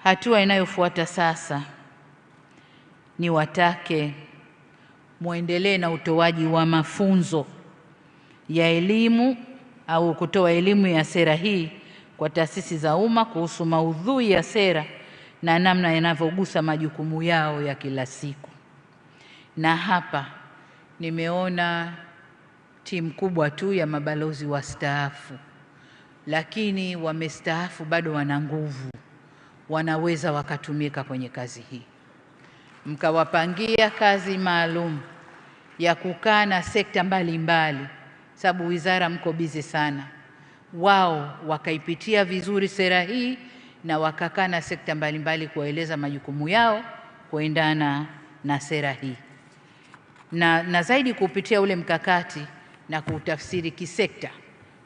Hatua inayofuata sasa ni watake muendelee na utoaji wa mafunzo ya elimu au kutoa elimu ya sera hii kwa taasisi za umma kuhusu maudhui ya sera na namna yanavyogusa majukumu yao ya kila siku. Na hapa nimeona timu kubwa tu ya mabalozi wastaafu, lakini wamestaafu bado wana nguvu, wanaweza wakatumika kwenye kazi hii. Mkawapangia kazi maalum ya kukaa na sekta mbalimbali, sababu wizara mko bize sana, wao wakaipitia vizuri sera hii na wakakaa na sekta mbalimbali kuwaeleza majukumu yao kuendana na sera hii na zaidi kupitia ule mkakati na kutafsiri kisekta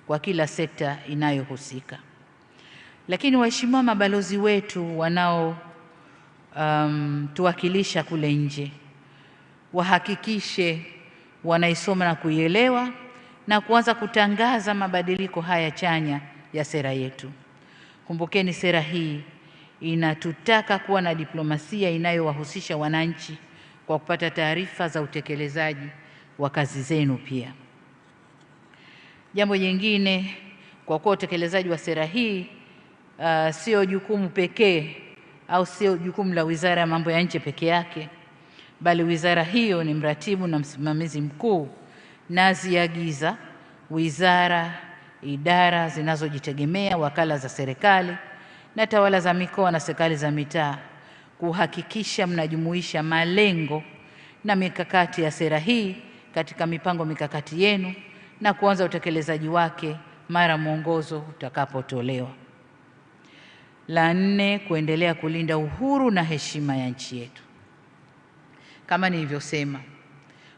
kwa kila sekta inayohusika. Lakini waheshimiwa mabalozi wetu wanao tuwakilisha kule nje, wahakikishe wanaisoma na kuielewa na kuanza kutangaza mabadiliko haya chanya ya sera yetu. Kumbukeni, sera hii inatutaka kuwa na diplomasia inayowahusisha wananchi kwa kupata taarifa za utekelezaji wa kazi zenu pia. Jambo jingine, kwa kuwa utekelezaji wa sera hii sio jukumu pekee au sio jukumu la Wizara ya Mambo ya Nje peke yake, bali wizara hiyo ni mratibu na msimamizi mkuu, naziagiza wizara, idara zinazojitegemea, wakala za serikali na tawala za mikoa na serikali za mitaa kuhakikisha mnajumuisha malengo na mikakati ya sera hii katika mipango mikakati yenu na kuanza utekelezaji wake mara mwongozo utakapotolewa. La nne, kuendelea kulinda uhuru na heshima ya nchi yetu. Kama nilivyosema,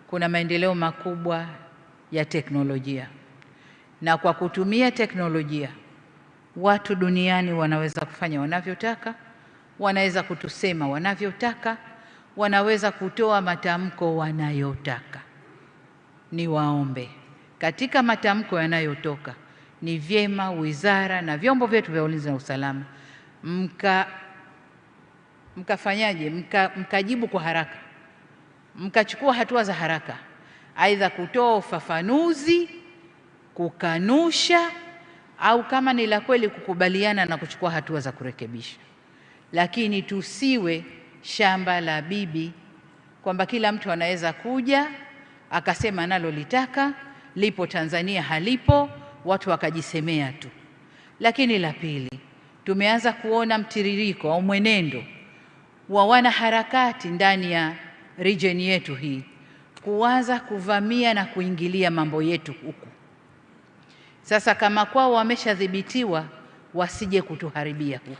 kuna maendeleo makubwa ya teknolojia, na kwa kutumia teknolojia watu duniani wanaweza kufanya wanavyotaka, wanaweza kutusema wanavyotaka, wanaweza kutoa matamko wanayotaka. Niwaombe, katika matamko yanayotoka ni vyema wizara na vyombo vyetu vya ulinzi na usalama mkajibu kwa haraka, mkachukua hatua za haraka, aidha kutoa ufafanuzi, kukanusha, au kama ni la kweli kukubaliana na kuchukua hatua za kurekebisha. Lakini tusiwe shamba la bibi kwamba kila mtu anaweza kuja akasema analolitaka, lipo Tanzania halipo, watu wakajisemea tu. Lakini la pili, tumeanza kuona mtiririko au mwenendo wa wanaharakati ndani ya region yetu hii kuanza kuvamia na kuingilia mambo yetu huku. Sasa kama kwao wameshadhibitiwa, wasije kutuharibia huku.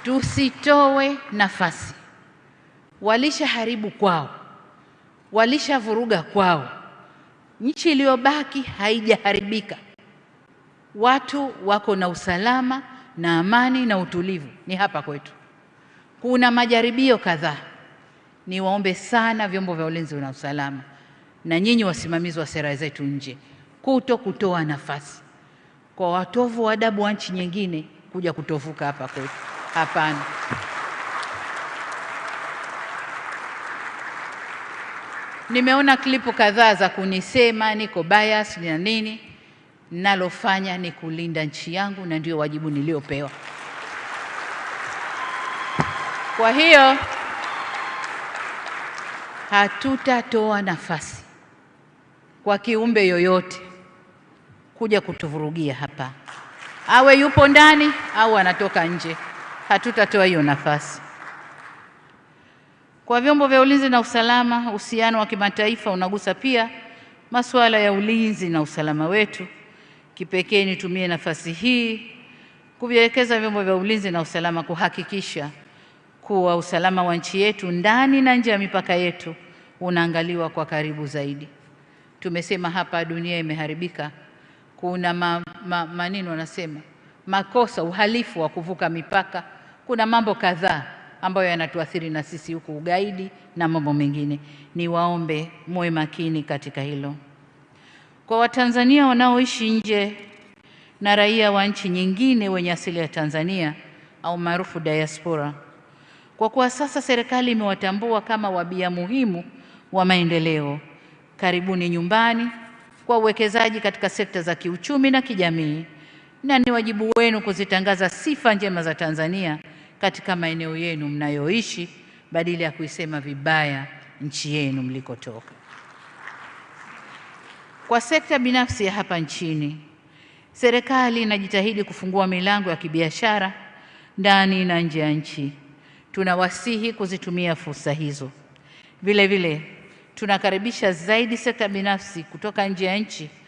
Tusitoe nafasi. Walishaharibu kwao, walishavuruga kwao, nchi iliyobaki haijaharibika. Watu wako na usalama na amani na utulivu ni hapa kwetu. Kuna majaribio kadhaa. Niwaombe sana vyombo vya ulinzi na usalama na nyinyi wasimamizi wa sera zetu nje kutoa nafasi kwa watovu wa adabu wa nchi nyingine kuja kutovuka hapa kwetu. Hapana. Nimeona klipu kadhaa za kunisema niko bias na nini. Nalofanya ni kulinda nchi yangu na ndio wajibu niliopewa. Kwa hiyo hatutatoa nafasi kwa kiumbe yoyote kuja kutuvurugia hapa, awe yupo ndani au anatoka nje. Hatutatoa hiyo nafasi. Kwa vyombo vya ulinzi na usalama, uhusiano wa kimataifa unagusa pia masuala ya ulinzi na usalama wetu. Kipekee nitumie nafasi hii kuvielekeza vyombo vya ulinzi na usalama kuhakikisha kuwa usalama wa nchi yetu ndani na nje ya mipaka yetu unaangaliwa kwa karibu zaidi. Tumesema hapa dunia imeharibika. Kuna maneno wanasema makosa, uhalifu wa kuvuka mipaka. Kuna mambo kadhaa ambayo yanatuathiri na sisi huku, ugaidi na mambo mengine. Niwaombe muwe makini katika hilo. Kwa Watanzania wanaoishi nje na raia wa nchi nyingine wenye asili ya Tanzania au maarufu diaspora. Kwa kuwa sasa serikali imewatambua kama wabia muhimu wa maendeleo, karibuni nyumbani kwa uwekezaji katika sekta za kiuchumi na kijamii, na ni wajibu wenu kuzitangaza sifa njema za Tanzania katika maeneo yenu mnayoishi badala ya kuisema vibaya nchi yenu mlikotoka. Kwa sekta binafsi ya hapa nchini, serikali inajitahidi kufungua milango ya kibiashara ndani na nje ya nchi. Tunawasihi kuzitumia fursa hizo. Vile vile tunakaribisha zaidi sekta binafsi kutoka nje ya nchi